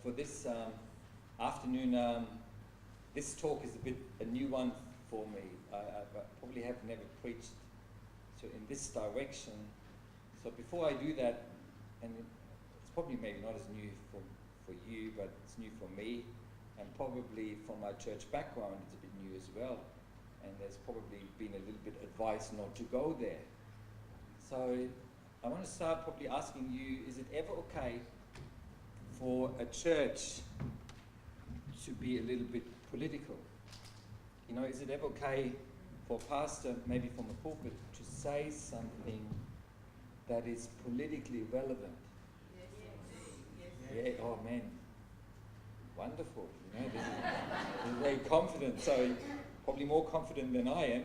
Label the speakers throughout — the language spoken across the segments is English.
Speaker 1: for this afternoon, this talk is a bit a new one for me. I probably have never preached in this direction. So before I do that, and it's probably maybe not as new for you, but it's new for me, and probably from my church background, it's a bit new as well. And there's probably been a little bit advice not to go there. So I want to start probably asking you, is it ever okay for a church to be a little bit political? You know, is it ever okay for a pastor, maybe from a pulpit, to say something that is politically relevant? Yes. Yeah, oh man, wonderful. You know, this is very confident, so probably more confident than I am.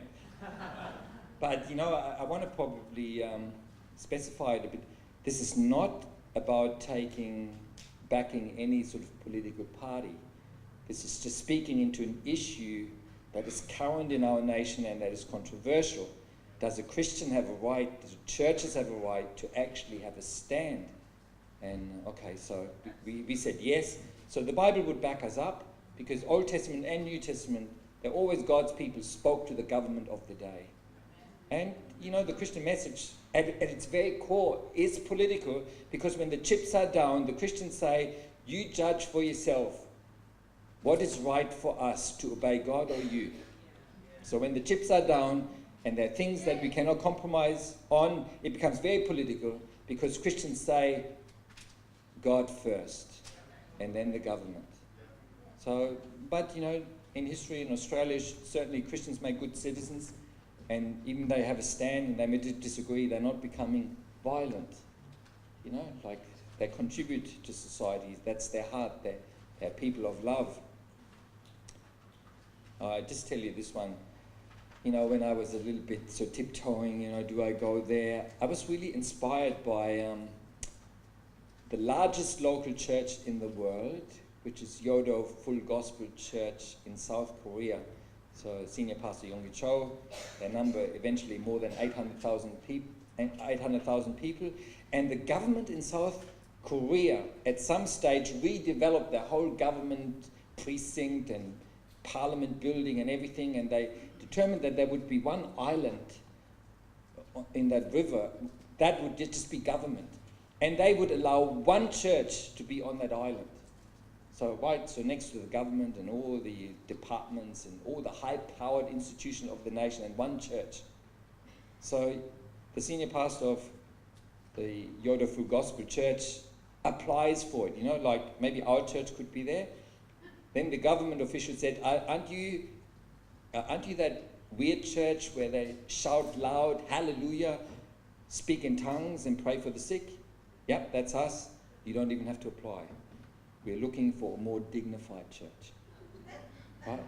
Speaker 1: But you know, I want to probably specify it a bit. This is not about backing any sort of political party. This is just speaking into an issue that is current in our nation and that is controversial. Does a Christian have a right, do churches have a right to actually have a stand? And okay, so we said yes. So the Bible would back us up, because Old Testament and New Testament, they're always God's people spoke to the government of the day. And you know, the Christian message at its very core is political, because when the chips are down, the Christians say, you judge for yourself what is right for us, to obey God or you. So when the chips are down and there are things that we cannot compromise on, it becomes very political, because Christians say God first and then the government. So, but you know, in history in Australia, certainly Christians make good citizens, and even they have a stand and they may disagree, they're not becoming violent. You know, like they contribute to society. That's their heart. They're people of love. I just tell you this one. You know, when I was a little bit so tiptoeing, you know, do I go there? I was really inspired by the largest local church in the world, which is Yodo Full Gospel Church in South Korea. So Senior Pastor Yonggi Cho, their number eventually more than 800,000 people. And the government in South Korea at some stage redeveloped their whole government precinct and parliament building and everything, and they determined that there would be one island in that river that would just be government. And they would allow one church to be on that island. So next to the government and all the departments and all the high-powered institutions of the nation, and one church. So the senior pastor of the Yodo Full Gospel Church applies for it. You know, like maybe our church could be there. Then the government official said, aren't you that weird church where they shout loud, hallelujah, speak in tongues and pray for the sick? Yep, that's us. You don't even have to apply. We're looking for a more dignified church. Right?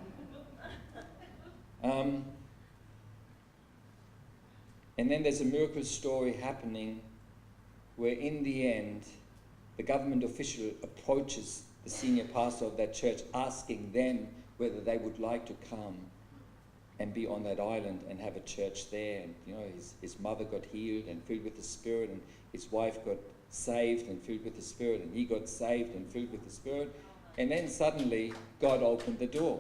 Speaker 1: And then there's a miracle story happening where in the end, the government official approaches the senior pastor of that church, asking them whether they would like to come and be on that island and have a church there. And you know, his mother got healed and filled with the Spirit, and his wife got saved and filled with the Spirit, and he got saved and filled with the Spirit. And then suddenly God opened the door.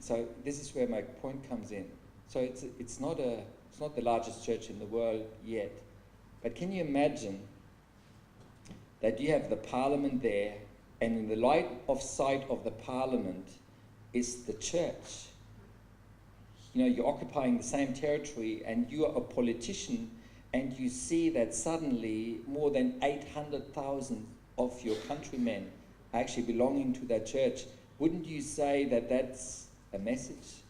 Speaker 1: So this is where my point comes in. So it's not the largest church in the world yet, but can you imagine that you have the parliament there, and in the light of sight of the parliament is the church? You know, you're occupying the same territory, and you are a politician, and you see that suddenly more than 800,000 of your countrymen are actually belonging to that church. Wouldn't you say that that's a message?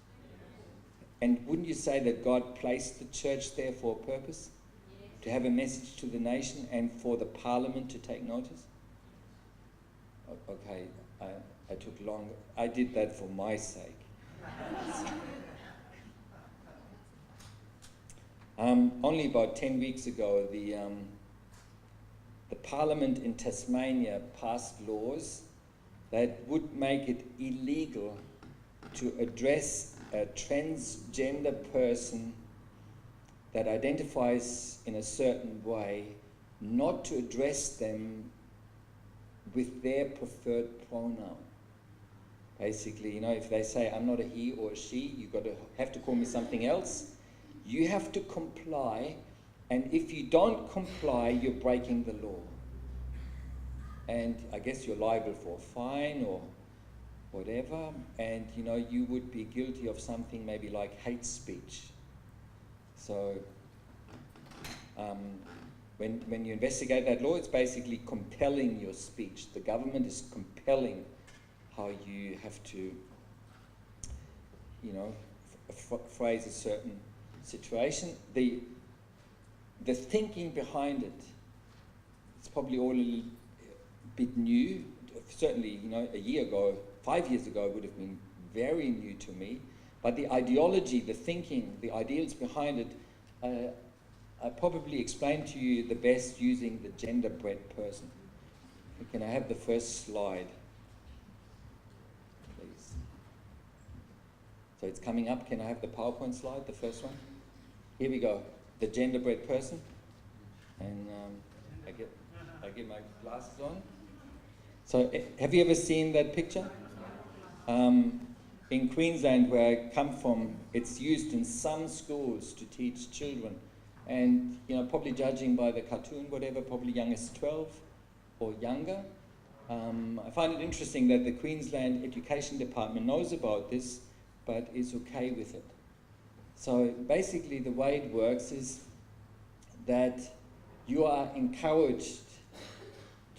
Speaker 1: And wouldn't you say that God placed the church there for a purpose? To have a message to the nation and for the parliament to take notice? Okay, I took long. I did that for my sake. Only about 10 weeks ago, the Parliament in Tasmania passed laws that would make it illegal to address a transgender person that identifies in a certain way, not to address them with their preferred pronoun. Basically, you know, if they say, I'm not a he or a she, you've got to have to call me something else. You have to comply, and if you don't comply, you're breaking the law. And I guess you're liable for a fine or whatever, and you know, you would be guilty of something maybe like hate speech. So when you investigate that law, it's basically compelling your speech. The government is compelling how you have to, you know, phrase a certain situation. The thinking behind it, it's probably all a little bit new. Certainly, you know, a year ago, 5 years ago, would have been very new to me. But the ideology, the thinking, the ideals behind it, I probably explained to you the best using the gender-bread person. Can I have the first slide, please? So it's coming up. Can I have the PowerPoint slide, the first one? Here we go. The gender-bread person. And I get my glasses on. So have you ever seen that picture? In Queensland, where I come from, it's used in some schools to teach children. And, you know, probably judging by the cartoon, whatever, probably young as 12 or younger. I find it interesting that the Queensland Education Department knows about this, but is okay with it. So basically the way it works is that you are encouraged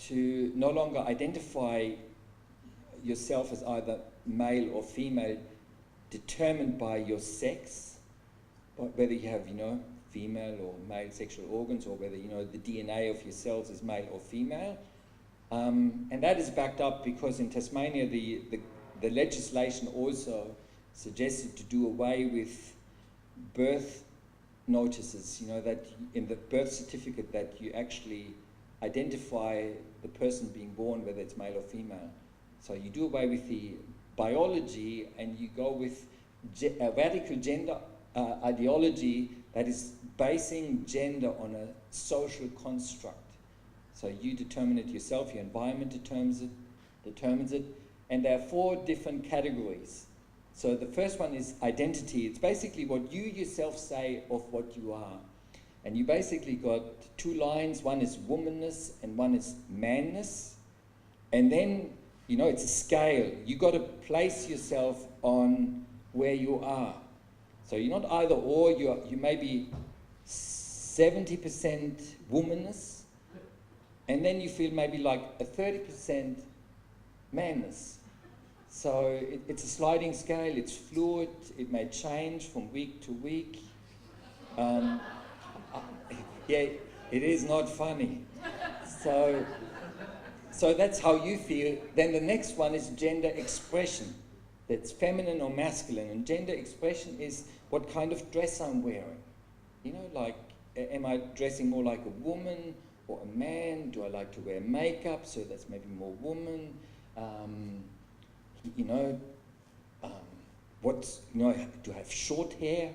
Speaker 1: to no longer identify yourself as either male or female, determined by your sex, or whether you have, you know, female or male sexual organs, or whether, you know, the DNA of your cells is male or female. And that is backed up because in Tasmania, the legislation also suggested to do away with birth notices, you know, that in the birth certificate that you actually identify the person being born, whether it's male or female. So you do away with the biology and you go with a radical gender ideology that is basing gender on a social construct. So you determine it yourself, your environment determines it, and there are 4 different categories. So the first one is identity. It's basically what you yourself say of what you are. And you basically got 2 lines. One is womanness and one is manness. And then, you know, it's a scale. You got to place yourself on where you are. So you're not either or. You may be 70% womanness, and then you feel maybe like a 30% manness. So it's a sliding scale. It's fluid. It may change from week to week. Yeah, it is not funny. So that's how you feel. Then the next one is gender expression. That's feminine or masculine. And gender expression is what kind of dress I'm wearing. You know, like, am I dressing more like a woman or a man? Do I like to wear makeup? So that's maybe more woman. You know, do I have short hair?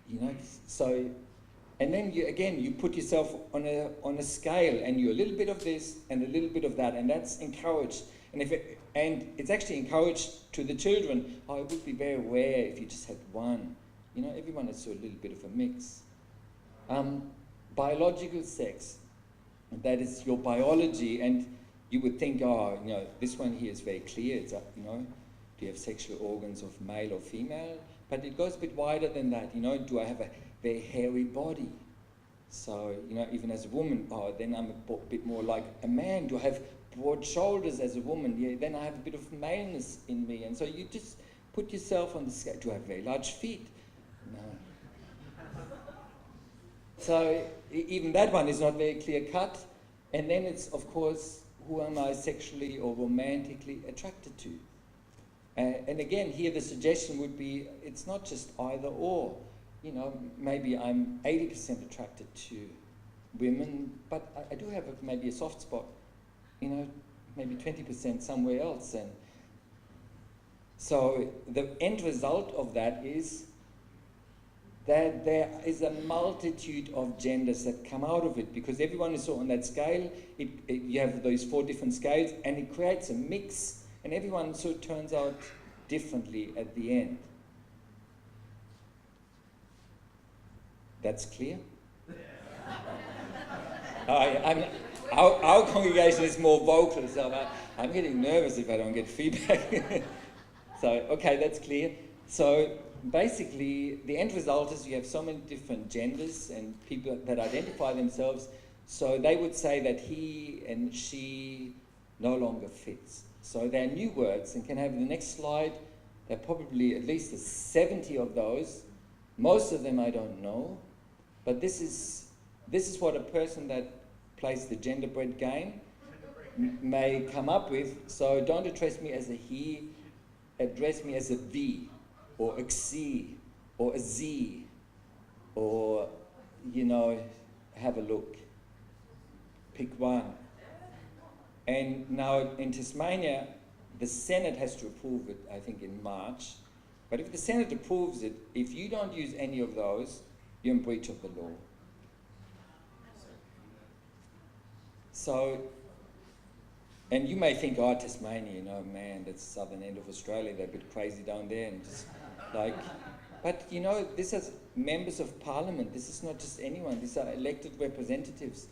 Speaker 1: You know, so, and then you put yourself on a scale, and you're a little bit of this and a little bit of that, and that's encouraged. And it's actually encouraged to the children. Oh, it would be very rare if you just had one. You know, everyone is a little bit of a mix. Biological sex, that is your biology, and you would think, oh, you know, this one here is very clear. It's you know, do you have sexual organs of male or female? But it goes a bit wider than that. You know, do I have a very hairy body? So, you know, even as a woman, oh, then I'm a bit more like a man. Do I have broad shoulders as a woman? Yeah, then I have a bit of maleness in me. And so you just put yourself on the scale. Do I have very large feet? No. So even that one is not very clear cut. And then it's, of course, who am I sexually or romantically attracted to? And again, here the suggestion would be, it's not just either or. You know, maybe I'm 80% attracted to women, but I do have maybe a soft spot, you know, maybe 20% somewhere else. And so the end result of that is that there is a multitude of genders that come out of it, because everyone is on that scale. You have those 4 different scales, and it creates a mix, and everyone sort of turns out differently at the end. That's clear? Our congregation is more vocal, so I'm getting nervous if I don't get feedback. So, okay, that's clear. So basically, the end result is you have so many different genders and people that identify themselves, so they would say that he and she no longer fits. So there are new words, and can I have the next slide? There are probably at least 70 of those. Most of them I don't know, but this is what a person that plays the genderbread game may come up with. So don't address me as a he, address me as a V, or a X, or a Z, or, have a look. Pick one. And now in Tasmania, the Senate has to approve it, I think, in March. But if the Senate approves it, if you don't use any of those, you're in breach of the law. So, and you may think, oh, Tasmania, man, that's the southern end of Australia, they're a bit crazy down there, and just but this is members of parliament, this is not just anyone, these are elected representatives.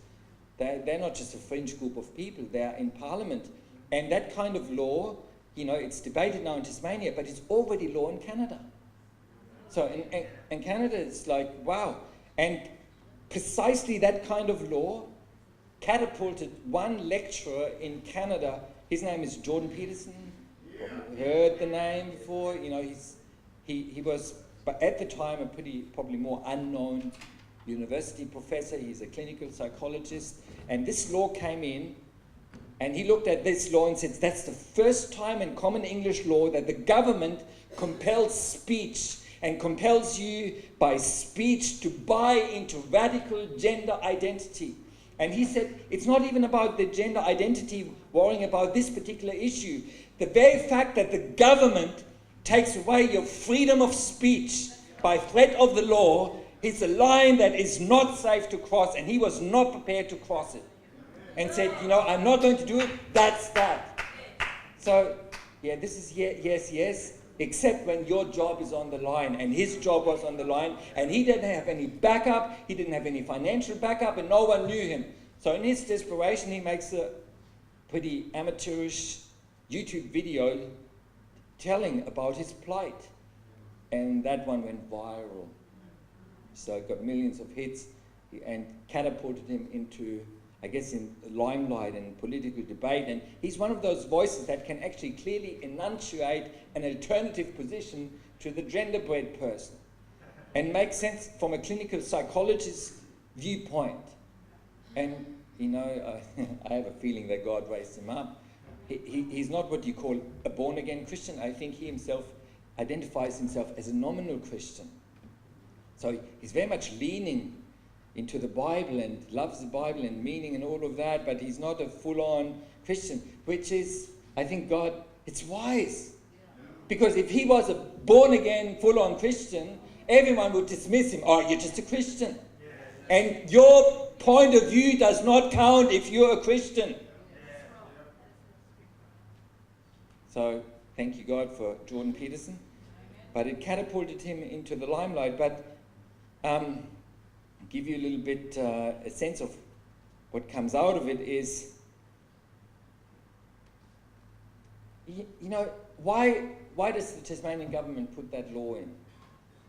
Speaker 1: They're not just a fringe group of people, they're in parliament. And that kind of law, it's debated now in Tasmania, but it's already law in Canada. So in Canada, it's like, wow. And precisely that kind of law catapulted one lecturer in Canada. His name is Jordan Peterson. Heard the name before. He was, but at the time, a probably more unknown university professor. He's a clinical psychologist. And this law came in, and he looked at this law and said, that's the first time in common English law that the government compels speech, and compels you by speech to buy into radical gender identity. And he said, it's not even about the gender identity worrying about this particular issue. The very fact that the government takes away your freedom of speech by threat of the law is a line that is not safe to cross, and he was not prepared to cross it. And said, I'm not going to do it, that's that. So, this is yes, except when your job is on the line, and his job was on the line, and he didn't have any backup, he didn't have any financial backup, and no one knew him. So in his desperation, he makes a pretty amateurish YouTube video telling about his plight. And that one went viral. So it got millions of hits and catapulted him into, I guess, in limelight and political debate. And he's one of those voices that can actually clearly enunciate an alternative position to the genderbread person and make sense from a clinical psychologist's viewpoint. And, I have a feeling that God raised him up. He's not what you call a born-again Christian. I think he himself identifies himself as a nominal Christian. So he's very much leaning into the Bible and loves the Bible and meaning and all of that, but he's not a full-on Christian, which is, I think God, it's wise. Because if he was a born-again, full-on Christian, everyone would dismiss him. Oh, you're just a Christian. And your point of view does not count if you're a Christian. So thank you, God, for Jordan Peterson. But it catapulted him into the limelight. But give you a little bit a sense of what comes out of it is, why does the Tasmanian government put that law in?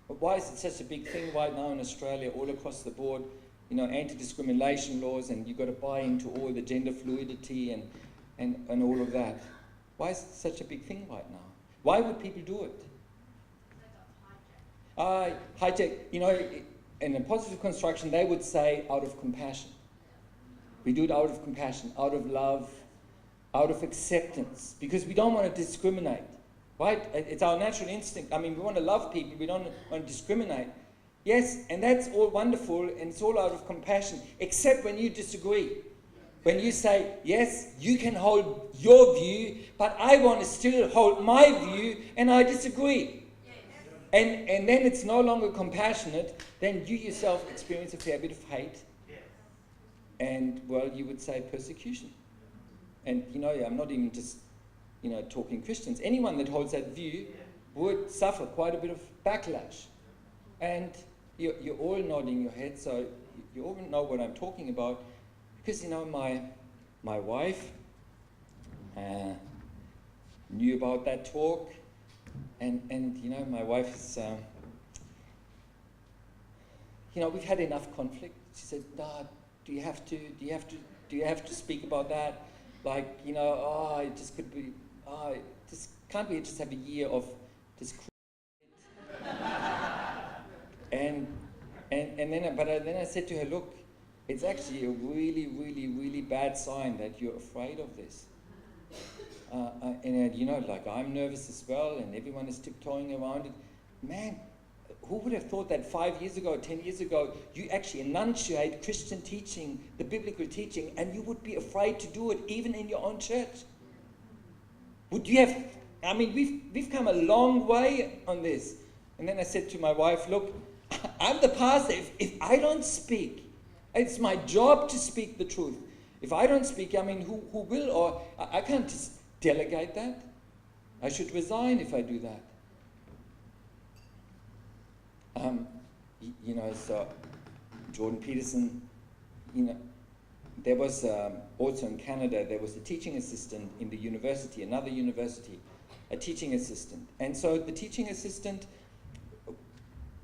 Speaker 1: Why is it such a big thing right now in Australia, all across the board? Anti-discrimination laws, and you've got to buy into all the gender fluidity and all of that. Why is it such a big thing right now? Why would people do it? Hijack, in a positive construction, they would say out of compassion. We do it out of compassion, out of love, out of acceptance, because we don't want to discriminate, right? It's our natural instinct. I mean, we want to love people, we don't want to discriminate. Yes, and that's all wonderful, and it's all out of compassion, except when you disagree. When you say, yes, you can hold your view, but I want to still hold my view, and I disagree. And then it's no longer compassionate, then you yourself experience a fair bit of hate. And, well, you would say persecution. And, I'm not even just, talking Christians. Anyone that holds that view would suffer quite a bit of backlash. And you're all nodding your head, so you all know what I'm talking about. Because, my wife knew about that talk. And my wife is, we've had enough conflict. She said, "Dad, do you have to speak about that? Like, it just could be, can't we just have a year of just and then I said to her, look, it's actually a really, really, really bad sign that you're afraid of this. I'm nervous as well, and everyone is tiptoeing around it. Man, who would have thought that 5 years ago, 10 years ago, you actually enunciate Christian teaching, the biblical teaching, and you would be afraid to do it even in your own church? Would you have, we've come a long way on this. And then I said to my wife, look, I'm the pastor. If I don't speak, it's my job to speak the truth. If I don't speak, who will? Or I can't just delegate that. I should resign if I do that. So Jordan Peterson, there was also in Canada, there was a teaching assistant in the university, another university, a teaching assistant. And so the teaching assistant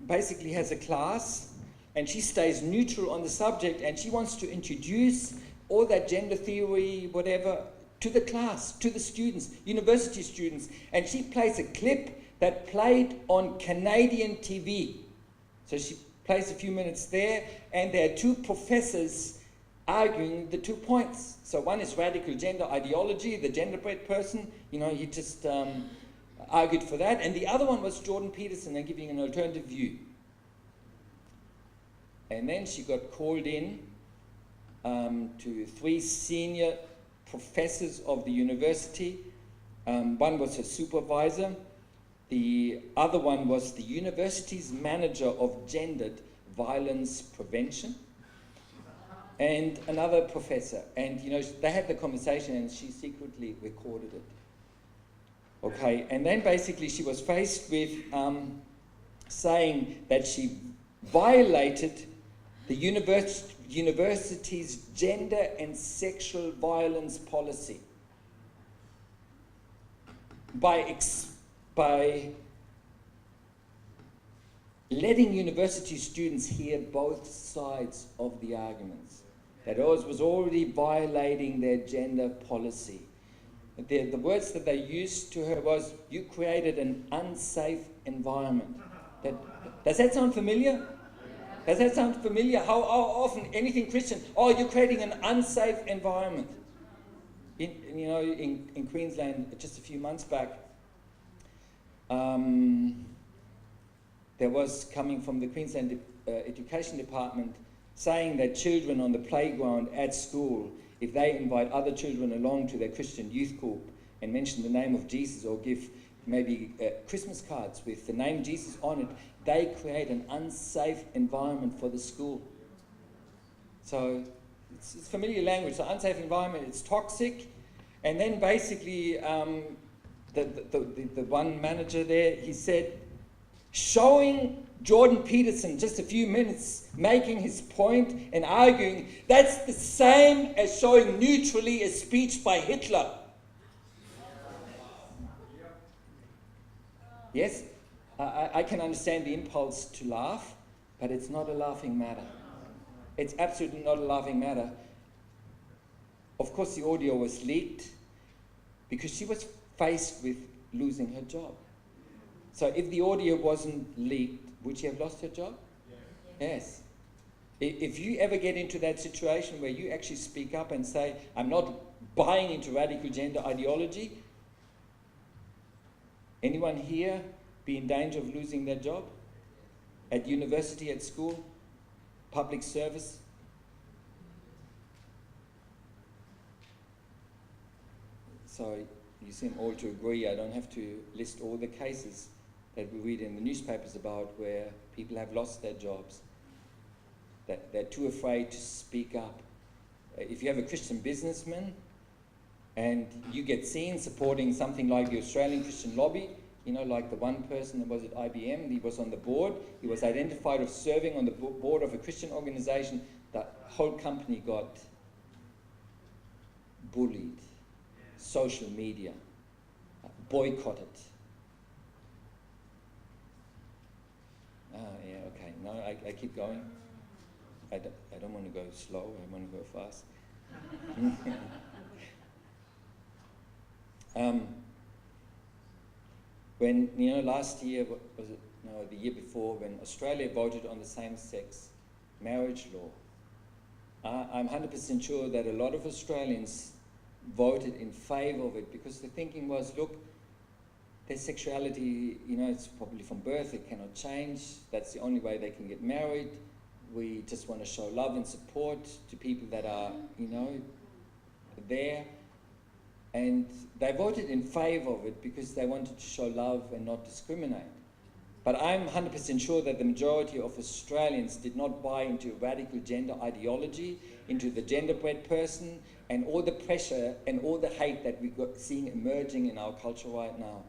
Speaker 1: basically has a class, and she stays neutral on the subject, and she wants to introduce all that gender theory, whatever, to the class, to the students, university students. And she plays a clip that played on Canadian TV. So she plays a few minutes there, and there are two professors arguing the 2 points. So one is radical gender ideology, the genderbread person, he just argued for that. And the other one was Jordan Peterson and giving an alternative view. And then she got called in to 3 senior professors of the university. One was her supervisor. The other one was the university's manager of gendered violence prevention. And another professor. And, they had the conversation, and she secretly recorded it. Okay, and then basically she was faced with saying that she violated the university's gender and sexual violence policy by letting university students hear both sides of the arguments. That was already violating their gender policy. The words that they used to her was, "You created an unsafe environment." Does that sound familiar? Does that sound familiar? How often anything Christian, you're creating an unsafe environment. In Queensland, just a few months back, there was coming from the Queensland Education Department saying that children on the playground at school, if they invite other children along to their Christian youth group and mention the name of Jesus, or give maybe Christmas cards with the name Jesus on it, they create an unsafe environment for the school. So it's familiar language. So unsafe environment, it's toxic. And then basically the one manager there, he said, showing Jordan Peterson just a few minutes making his point and arguing, that's the same as showing neutrally a speech by Hitler. Yes, I can understand the impulse to laugh, but it's not a laughing matter. It's absolutely not a laughing matter. Of course, the audio was leaked because she was faced with losing her job. So if the audio wasn't leaked, would she have lost her job? Yes. If you ever get into that situation where you actually speak up and say, I'm not buying into radical gender ideology, anyone here be in danger of losing their job? At university, at school, public service? So you seem all to agree. I don't have to list all the cases that we read in the newspapers about where people have lost their jobs, that they're too afraid to speak up. If you have a Christian businessman and you get seen supporting something like the Australian Christian Lobby, you know, like the one person that was at IBM, he was on the board, he was identified of serving on the board of a Christian organization, the whole company got bullied, social media, boycotted. Yeah, okay, no, I keep going. I don't want to go slow, I want to go fast. When, you know, last year, was it, no, the year before, when Australia voted on the same-sex marriage law, I'm 100% sure that a lot of Australians voted in favour of it because the thinking was, look, their sexuality, you know, it's probably from birth, it cannot change, that's the only way they can get married. We just want to show love and support to people that are, you know, there. And they voted in favour of it because they wanted to show love and not discriminate. But I'm 100% sure that the majority of Australians did not buy into radical gender ideology, into the gender-bred person, and all the pressure and all the hate that we're seeing emerging in our culture right now.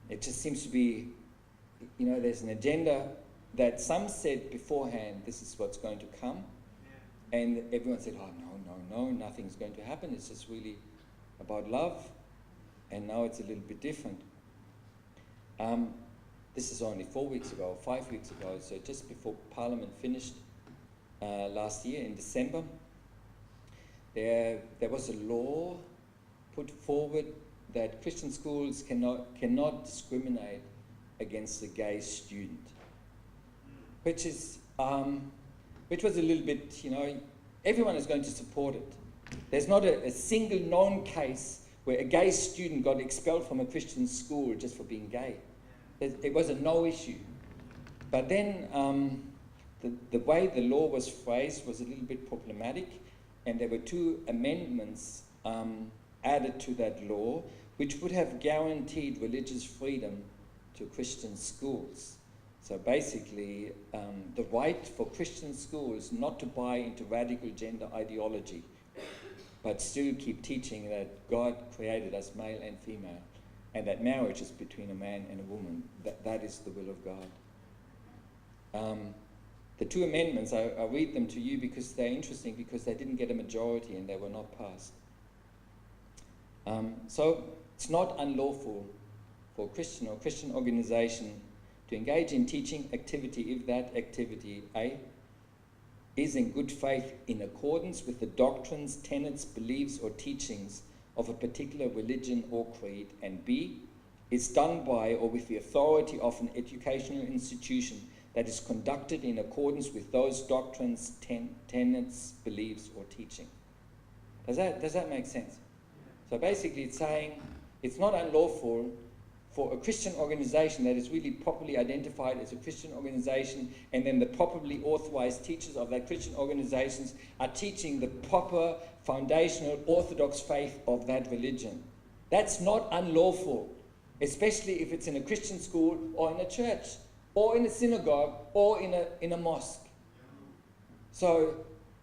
Speaker 1: It just seems to be, you know, there's an agenda that some said beforehand, this is what's going to come. And everyone said, oh, no, nothing's going to happen. It's just really about love. And now it's a little bit different. This is only 4 weeks ago, 5 weeks ago, so just before Parliament finished last year in December, there was a law put forward that Christian schools cannot discriminate against a gay student, which was a little bit, you know, everyone is going to support it. There's not a single known case where a gay student got expelled from a Christian school just for being gay. It was a no issue. But then the way the law was phrased was a little bit problematic, and there were 2 amendments added to that law, which would have guaranteed religious freedom to Christian schools. So basically, the right for Christian schools not to buy into radical gender ideology, but still keep teaching that God created us male and female, and that marriage is between a man and a woman. That is the will of God. The 2 amendments, I read them to you because they're interesting, because they didn't get a majority and they were not passed. So it's not unlawful for a Christian or Christian organization to engage in teaching activity if that activity, A, is in good faith in accordance with the doctrines, tenets, beliefs, or teachings of a particular religion or creed, and B, is done by or with the authority of an educational institution that is conducted in accordance with those doctrines, tenets, beliefs, or teaching. Does that make sense? So basically it's saying it's not unlawful for a Christian organization that is really properly identified as a Christian organization, and then the properly authorized teachers of that Christian organizations are teaching the proper foundational orthodox faith of that religion. That's not unlawful, especially if it's in a Christian school or in a church or in a synagogue or in a mosque. So,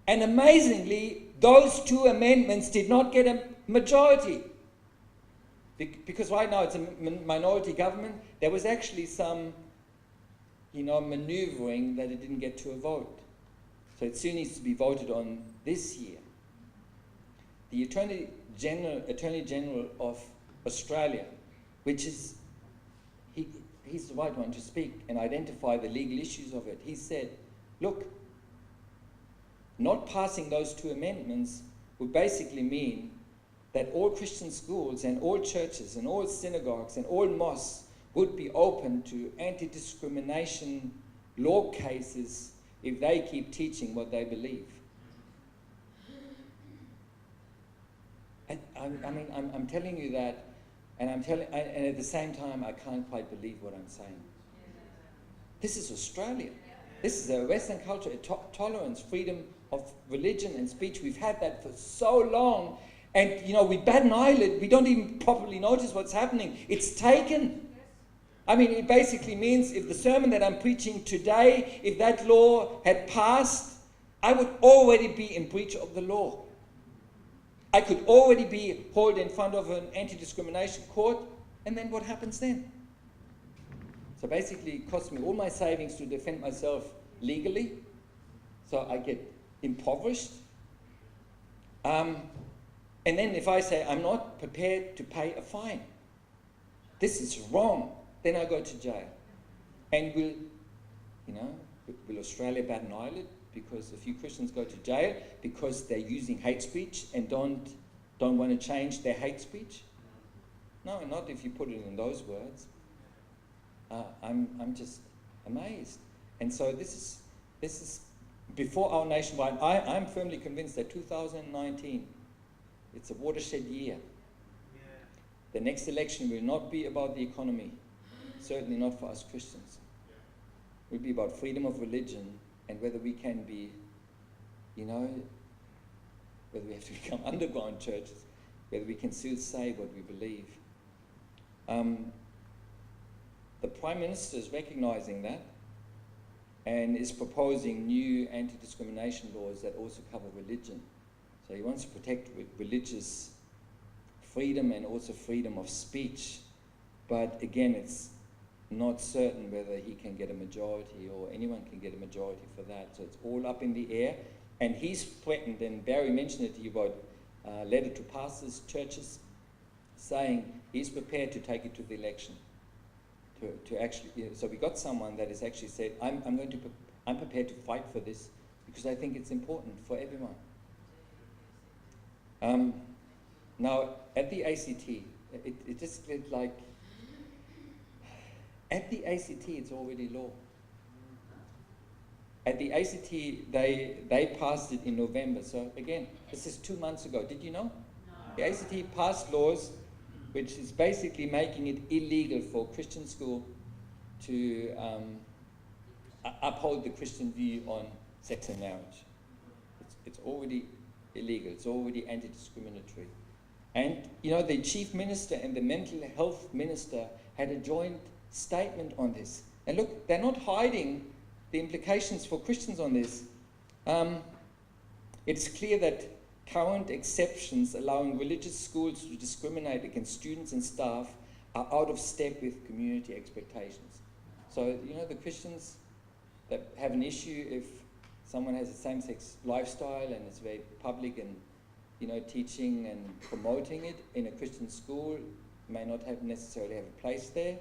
Speaker 1: and amazingly, those 2 amendments did not get a majority. Because right now it's a minority government, there was actually some, you know, maneuvering that it didn't get to a vote. So it still needs to be voted on this year. The Attorney General of Australia, which is, he's the right one to speak and identify the legal issues of it. He said, look, not passing those 2 amendments would basically mean that all Christian schools and all churches and all synagogues and all mosques would be open to anti-discrimination law cases if they keep teaching what they believe. I'm telling you that, and and at the same time, I can't quite believe what I'm saying. This is Australia. This is a Western culture, tolerance, freedom of religion and speech. We've had that for so long. And, you know, we bat an eyelid. We don't even properly notice what's happening. It's taken. I mean, it basically means if the sermon that I'm preaching today, if that law had passed, I would already be in breach of the law. I could already be hauled in front of an anti-discrimination court, and then what happens then? So basically, it costs me all my savings to defend myself legally, so I get impoverished. And then if I say I'm not prepared to pay a fine, this is wrong, then I go to jail. And will Australia bat an eyelid because a few Christians go to jail because they're using hate speech and don't want to change their hate speech? No, not if you put it in those words. I'm just amazed. And so this is before our nationwide. I'm firmly convinced that 2019, it's a watershed year. Yeah. The next election will not be about the economy, certainly not for us Christians. It will be about freedom of religion and whether we can be, whether we have to become underground churches, whether we can still say what we believe. The Prime Minister is recognizing that and is proposing new anti-discrimination laws that also cover religion. So he wants to protect religious freedom and also freedom of speech. But again, it's not certain whether he can get a majority or anyone can get a majority for that. So it's all up in the air. And he's threatened, and Barry mentioned it to you about letter to pastors, churches, saying he's prepared to take it to the election. To actually, so we got someone that has actually said, I'm prepared to fight for this because I think it's important for everyone. Now at the ACT, it just get like, at the ACT it's already law. At the ACT they passed it in November. So again, this is 2 months ago. Did you know? No. The ACT passed laws which is basically making it illegal for a Christian school to uphold the Christian view on sex and marriage. It's already illegal. It's already anti-discriminatory. And, the chief minister and the mental health minister had a joint statement on this. And look, they're not hiding the implications for Christians on this. It's clear that current exceptions allowing religious schools to discriminate against students and staff are out of step with community expectations. So, the Christians that have an issue if someone has a same-sex lifestyle and it's very public and, teaching and promoting it in a Christian school, may not necessarily have a place there,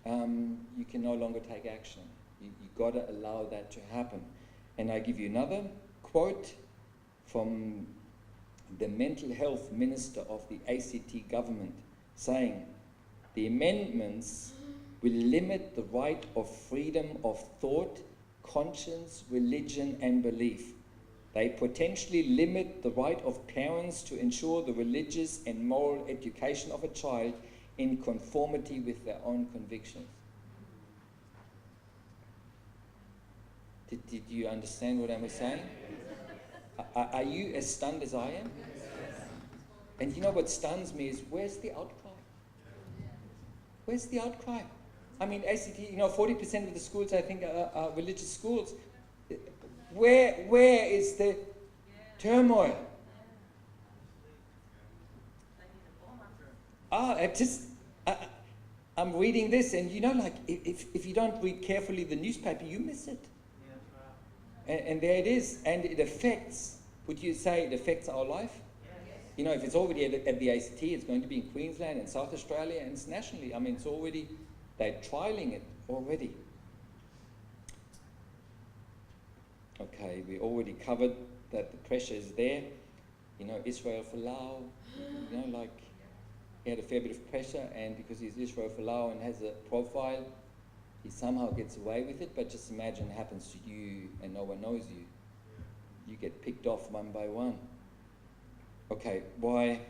Speaker 1: you can no longer take action. You've got to allow that to happen. And I give you another quote from the mental health minister of the ACT government, saying, the amendments will limit the right of freedom of thought, conscience, religion, and belief. They potentially limit the right of parents to ensure the religious and moral education of a child in conformity with their own convictions. Did you understand what I was saying? Are you as stunned as I am? And what stuns me is, where's the outcry? Where's the outcry? I mean, ACT, 40% of the schools, I think, are religious schools. Where is the turmoil? I'm reading this, and if you don't read carefully the newspaper, you miss it. And there it is, and it affects, would you say it affects our life? Yes. If it's already at the ACT, it's going to be in Queensland and South Australia, and it's nationally. I mean, it's already, they're trialling it already. Okay, we already covered that the pressure is there. Israel Folau, he had a fair bit of pressure, and because he's Israel Folau and has a profile, he somehow gets away with it, but just imagine it happens to you and no one knows you. You get picked off one by one. Okay, why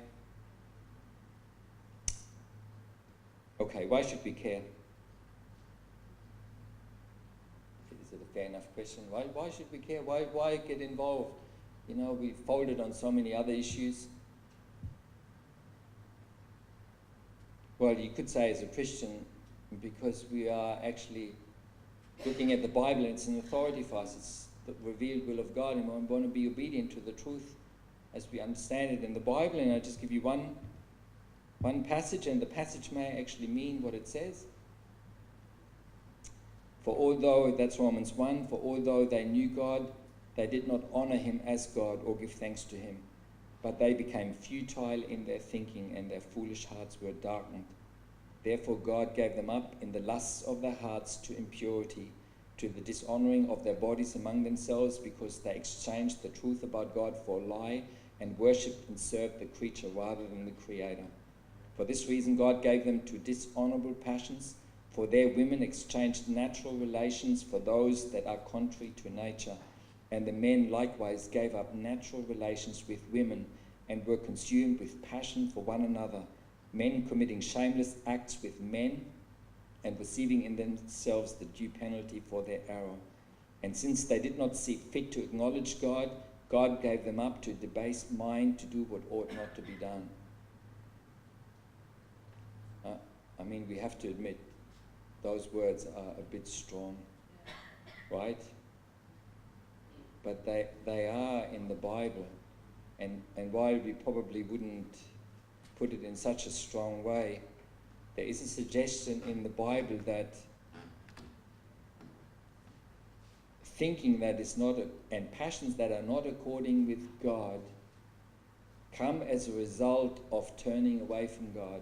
Speaker 1: should we care? Is it a fair enough question? Why should we care? Why get involved? We've folded on so many other issues. Well, you could say as a Christian, because we are actually looking at the Bible, and it's an authority for us. It's the revealed will of God, and we want to be obedient to the truth as we understand it in the Bible. And I'll just give you one passage, and the passage may actually mean what it says. For although, that's Romans 1, for although they knew God, they did not honor him as God or give thanks to him, but they became futile in their thinking, and their foolish hearts were darkened. Therefore God gave them up in the lusts of their hearts to impurity, to the dishonoring of their bodies among themselves, because they exchanged the truth about God for a lie, and worshipped and served the creature rather than the Creator. For this reason God gave them to dishonorable passions, for their women exchanged natural relations for those that are contrary to nature. And the men likewise gave up natural relations with women, and were consumed with passion for one another, men committing shameless acts with men, and receiving in themselves the due penalty for their error. And since they did not see fit to acknowledge God, God gave them up to a debased mind to do what ought not to be done. We have to admit, those words are a bit strong, right? But they are in the Bible, and while we probably wouldn't put it in such a strong way, there is a suggestion in the Bible that thinking that is not, and passions that are not according with God, come as a result of turning away from God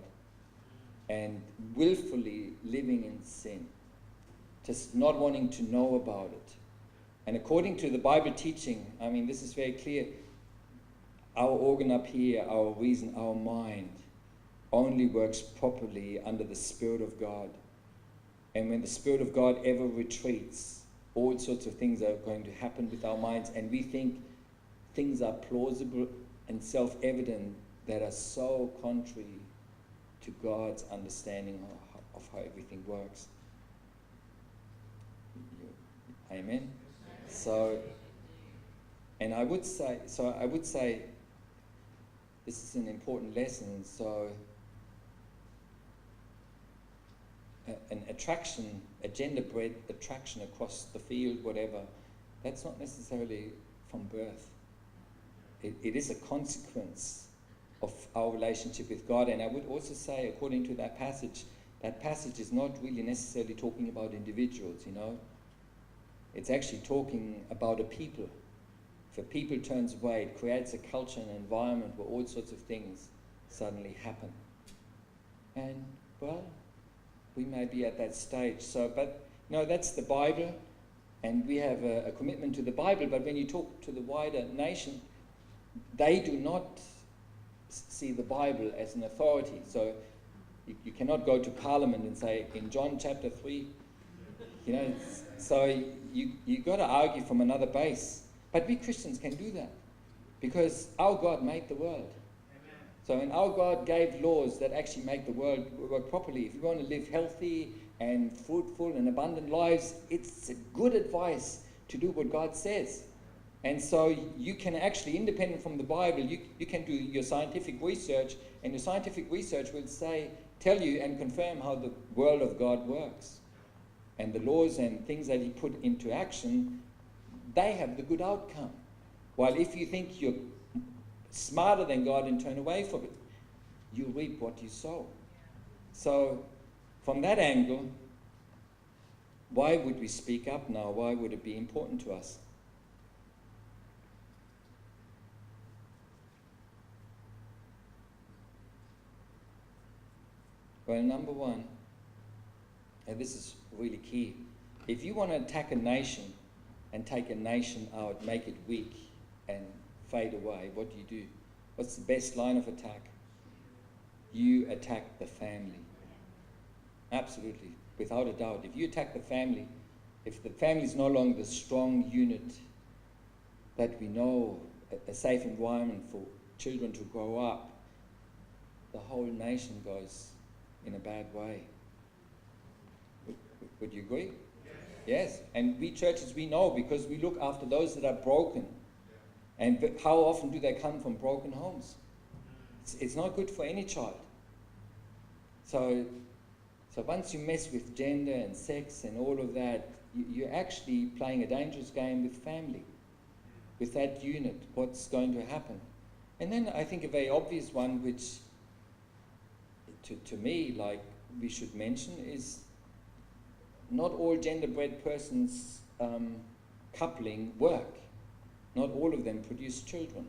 Speaker 1: and willfully living in sin, just not wanting to know about it. And according to the Bible teaching, this is very clear. Our organ up here, our reason, our mind, only works properly under the Spirit of God. And when the Spirit of God ever retreats, all sorts of things are going to happen with our minds, and we think things are plausible and self-evident that are so contrary to God's understanding of how everything works. Amen? I would say this is an important lesson. So an attraction, a gender-bred attraction across the field, whatever, that's not necessarily from birth. It is a consequence of our relationship with God. And I would also say, according to that passage is not really necessarily talking about individuals, It's actually talking about a people. If a people turns away, it creates a culture and an environment where all sorts of things suddenly happen. And, well, we may be at that stage. But that's the Bible, and we have a commitment to the Bible. But when you talk to the wider nation, they do not see the Bible as an authority. So you cannot go to Parliament and say, in John chapter 3, so you got to argue from another base. But we Christians can do that, because our God made the world. Amen. So, and our God gave laws that actually make the world work properly. If you want to live healthy and fruitful and abundant lives, it's a good advice to do what God says. And so you can actually, independent from the Bible, you can do your scientific research, and your scientific research will tell you and confirm how the world of God works. And the laws and things that he put into action, they have the good outcome. While if you think you're smarter than God and turn away from it, you reap what you sow. So from that angle, why would we speak up now? Why would it be important to us? Well, number one, and this is really key, if you want to attack a nation and take a nation out, make it weak and fade away, what do? What's the best line of attack? You attack the family. Absolutely, without a doubt. If you attack the family, if the family is no longer the strong unit that we know, a safe environment for children to grow up, the whole nation goes in a bad way. Would you agree? Yes. And we churches, we know, because we look after those that are broken. And how often do they come from broken homes? It's not good for any child. So So once you mess with gender and sex and all of that, you're actually playing a dangerous game with family, with that unit, what's going to happen. And then I think a very obvious one, which to me, like, we should mention is not all gender-bred persons coupling work. Not all of them produce children.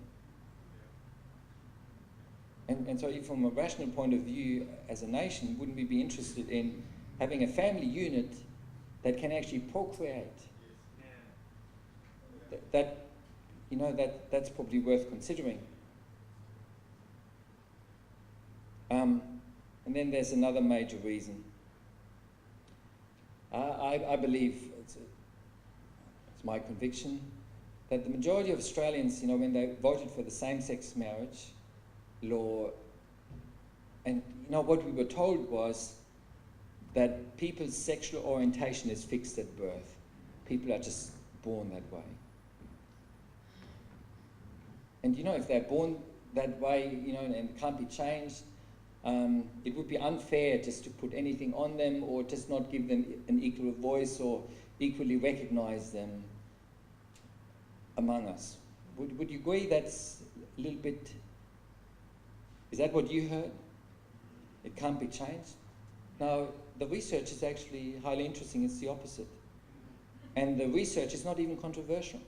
Speaker 1: And so if from a rational point of view, as a nation, wouldn't we be interested in having a family unit that can actually procreate? That's probably worth considering. And then there's another major reason. I believe, it's my conviction, that the majority of Australians, when they voted for the same-sex marriage law, and what we were told was that people's sexual orientation is fixed at birth. People are just born that way. And if they're born that way, and can't be changed, it would be unfair just to put anything on them or just not give them an equal voice or equally recognize them among us. Would you agree that's a little bit... Is that what you heard? It can't be changed? Now, the research is actually highly interesting. It's the opposite. And the research is not even controversial.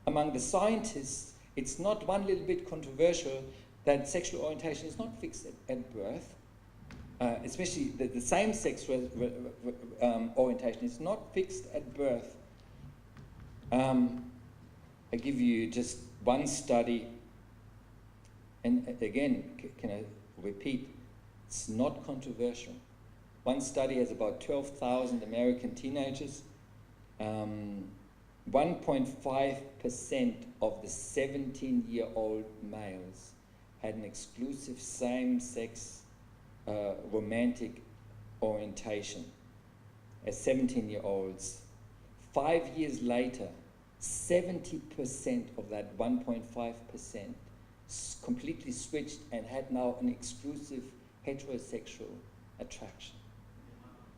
Speaker 1: Among the scientists, it's not one little bit controversial that sexual orientation is not fixed at birth, especially the same-sex orientation is not fixed at birth. I give you just one study, and again, can I repeat, it's not controversial. One study has about 12,000 American teenagers. 1.5% of the 17-year-old males had an exclusive same-sex romantic orientation as 17-year-olds. 5 years later, 70% of that 1.5% completely switched and had now an exclusive heterosexual attraction.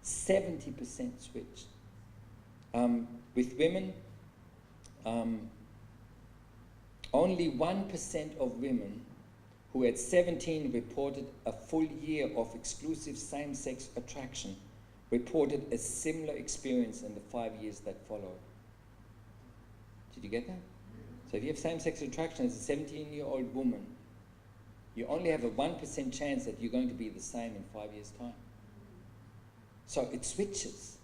Speaker 1: 70% switched. With women, only 1% of women who at 17 reported a full year of exclusive same-sex attraction reported a similar experience in the 5 years that followed. Did you get that? So if you have same-sex attraction as a 17-year-old woman, you only have a 1% chance that you're going to be the same in 5 years' time. So it switches.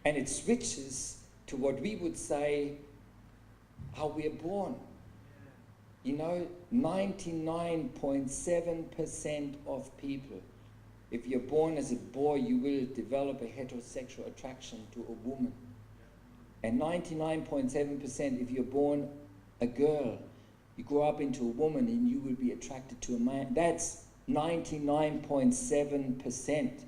Speaker 1: And it switches to what we would say how we are born. 99.7% of people, if you're born as a boy, you will develop a heterosexual attraction to a woman. And 99.7% if you're born a girl, you grow up into a woman and you will be attracted to a man. That's 99.7%.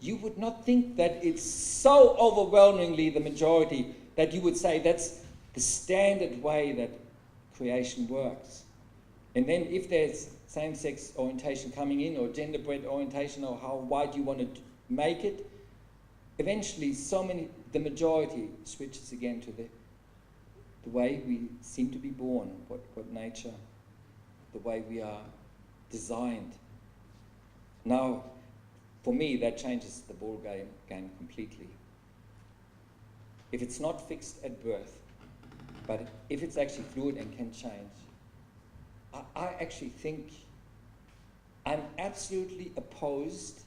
Speaker 1: You would not think that it's so overwhelmingly the majority that you would say that's the standard way that creation works. And then if there's same-sex orientation coming in, or gender-bred orientation, or how wide you want to make it, eventually the majority switches again to the way we seem to be born, what nature, the way we are designed. Now, for me, that changes the ball game completely. If it's not fixed at birth, but if it's actually fluid and can change, I actually think I'm absolutely opposed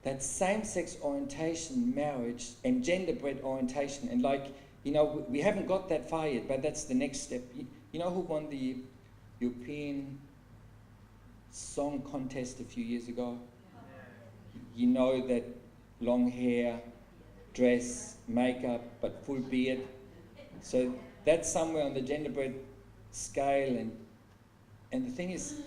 Speaker 1: that same-sex orientation, marriage, and gender-bred orientation, and we haven't got that far yet, but that's the next step. You know who won the European Song Contest a few years ago? You know that long hair, dress, makeup, but full beard. So that's somewhere on the gender-bred scale, and the thing is,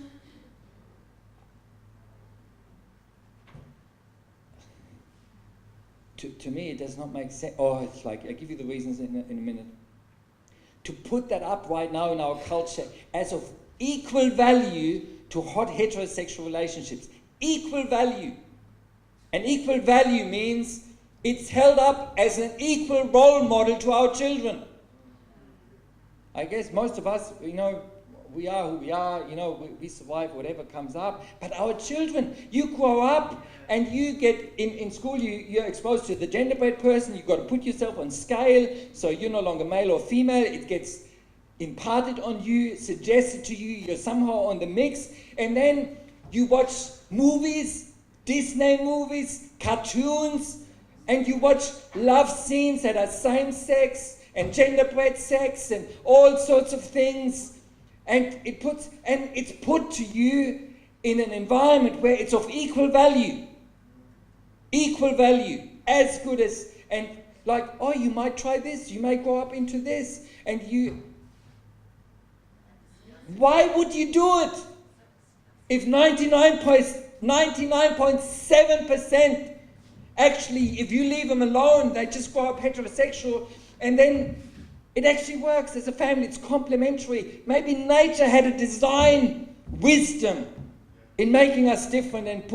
Speaker 1: to me it does not make sense. It's like, I'll give you the reasons in a minute. To put that up right now in our culture as of equal value to hot heterosexual relationships, equal value. And equal value means it's held up as an equal role model to our children. I guess most of us, we are who we are, we survive whatever comes up. But our children, you grow up and you get, in school, you're exposed to the gender-bread person. You've got to put yourself on scale, so you're no longer male or female. It gets imparted on you, suggested to you, you're somehow on the mix. And then you watch movies, Disney movies, cartoons, and you watch love scenes that are same-sex and gender-bread sex and all sorts of things. And it's put to you in an environment where it's of equal value, as good as, and like, oh, you might try this, you may grow up into this, and why would you do it if 99.7% actually, if you leave them alone, they just grow up heterosexual, and then it actually works as a family. It's complementary. Maybe nature had a design wisdom in making us different and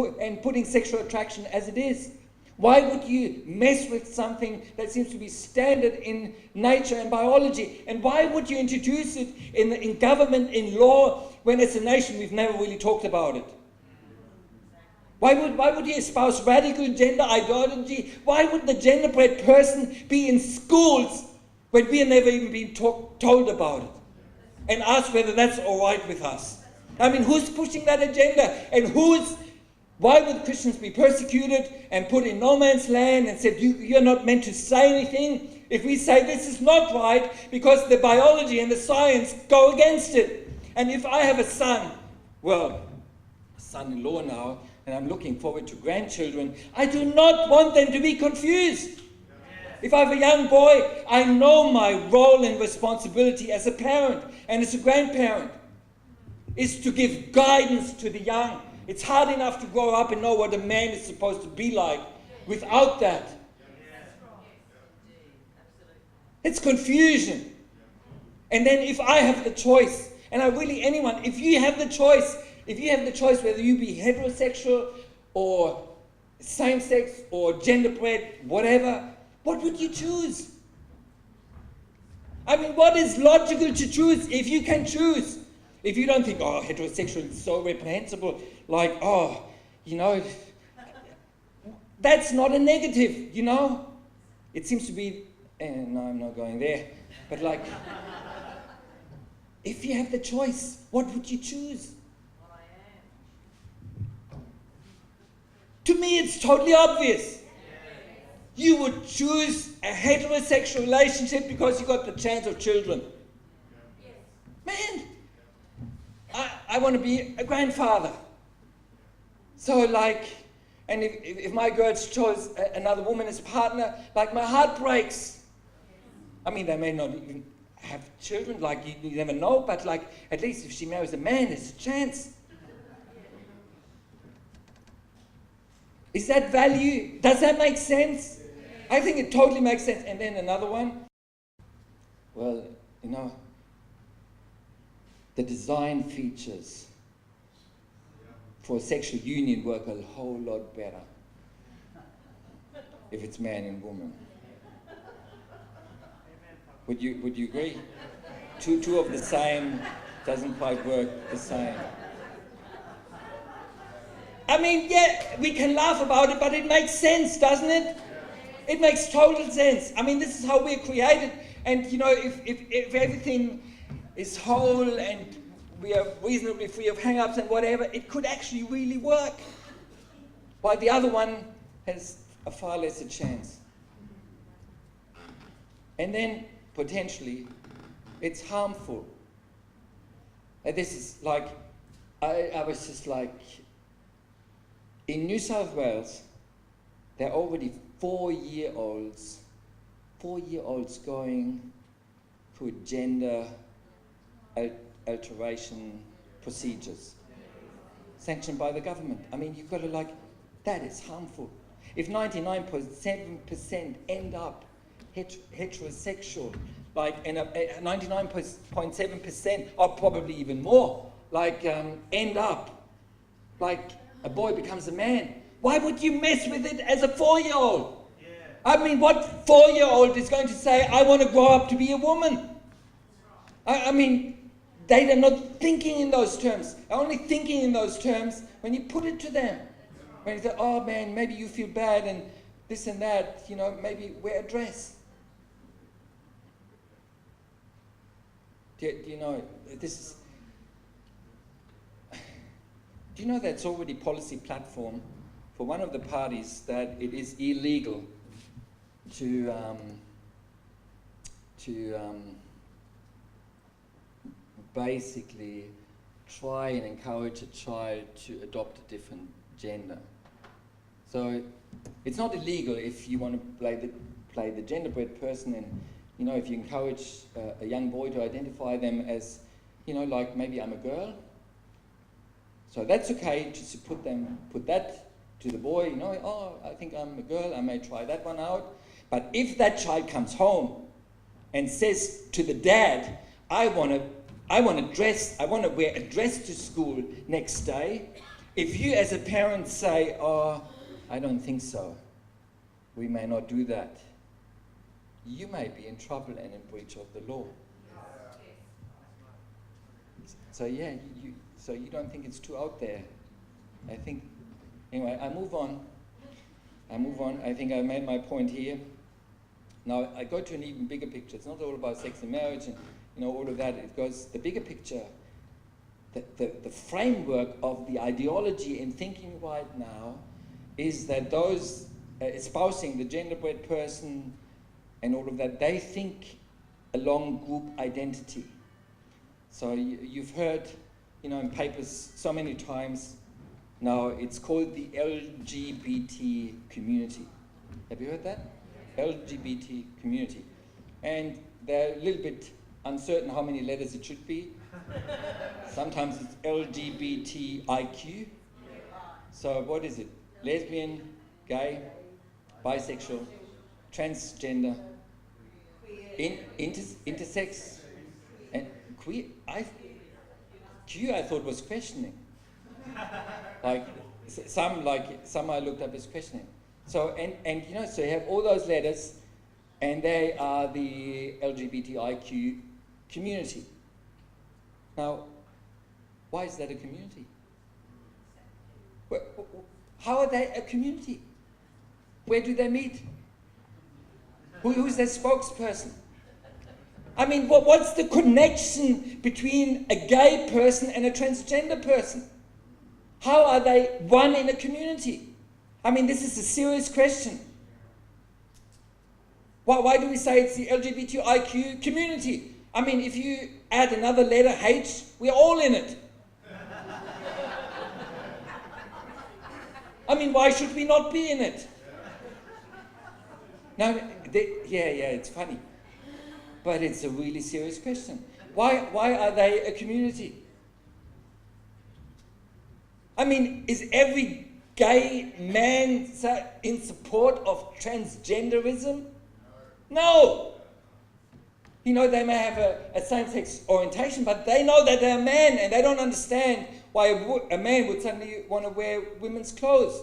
Speaker 1: putting sexual attraction as it is. Why would you mess with something that seems to be standard in nature and biology? And why would you introduce it in government, in law, when as a nation we've never really talked about it? Why would you espouse radical gender ideology? Why would the gender-bread person be in schools when we have never even been told about it? And ask whether that's all right with us. I mean, who's pushing that agenda? And why would Christians be persecuted and put in no man's land and said, you're not meant to say anything? If we say this is not right because the biology and the science go against it. And if I have a son-in-law now, and I'm looking forward to grandchildren, I do not want them to be confused. If I have a young boy, I know my role and responsibility as a parent and as a grandparent is to give guidance to the young. It's hard enough to grow up and know what a man is supposed to be like without that. It's confusion. And then if I have the choice, and if you have the choice whether you be heterosexual or same-sex or gender-bread, whatever, what would you choose? I mean, what is logical to choose if you can choose? If you don't think, oh, heterosexual is so reprehensible, like, oh, that's not a negative, It seems to be, no, I'm not going there, but like, if you have the choice, what would you choose? What I am. To me, it's totally obvious. You would choose a heterosexual relationship because you got the chance of children. Man, I want to be a grandfather. So and if my girls chose another woman as a partner, my heart breaks. I mean, they may not even have children, you never know, but at least if she marries a man, there's a chance. Is that value? Does that make sense? I think it totally makes sense. And then another one. Well, the design features for sexual union work a whole lot better if it's man and woman. Would you agree? Two of the same doesn't quite work the same. I mean, yeah, we can laugh about it, but it makes sense, doesn't it? It makes total sense. I mean, this is how we're created. And, if everything is whole and we are reasonably free of hang-ups and whatever, it could actually really work. While the other one has a far lesser chance. And then, potentially, it's harmful. And this is I was just in New South Wales, there are already 4-year-olds going through gender alteration procedures sanctioned by the government. I mean, you've got to that is harmful. If 99.7% end up heterosexual, and 99.7% or probably even more, end up a boy becomes a man. Why would you mess with it as a 4-year-old? Yeah. I mean, what 4-year-old is going to say, I want to grow up to be a woman? I mean, they are not thinking in those terms. They're only thinking in those terms when you put it to them. When you say, oh man, maybe you feel bad and this and that, maybe wear a dress. Do you know, this is... Do you know that's already policy platform for one of the parties, that it is illegal to basically try and encourage a child to adopt a different gender. So it's not illegal if you want to play the gender-bred person, and if you encourage a young boy to identify them as, like maybe I'm a girl. So that's okay, just to put that to the boy, oh, I think I'm a girl, I may try that one out. But if that child comes home and says to the dad, I want to wear a dress to school next day, if you as a parent say, oh, I don't think so, we may not do that, you may be in trouble and in breach of the law. So yeah, so you don't think it's too out there. I think, anyway, I move on. I think I made my point here. Now I go to an even bigger picture. It's not all about sex and marriage and all of that. It goes, the bigger picture, the framework of the ideology in thinking right now is that those espousing the gender-bred person and all of that, they think along group identity. So you've heard, in papers so many times now, it's called the LGBT community. Have you heard that? LGBT community. And they're a little bit uncertain how many letters it should be. Sometimes it's LGBTIQ. So what is it? Lesbian, gay, bisexual, transgender, intersex, and queer. Q I thought was questioning. Some I looked up as questioning. So so you have all those letters, and they are the LGBTIQ community. Now, why is that a community? How are they a community? Where do they meet? Who's their spokesperson? I mean, what's the connection between a gay person and a transgender person? How are they one in a community? I mean, this is a serious question. Why do we say it's the LGBTIQ community? I mean, if you add another letter, H, we're all in it. I mean, why should we not be in it? No, it's funny. But it's a really serious question. Why are they a community? I mean, is every gay man in support of transgenderism? No. They may have a same-sex orientation, but they know that they're a man, and they don't understand why a man would suddenly want to wear women's clothes.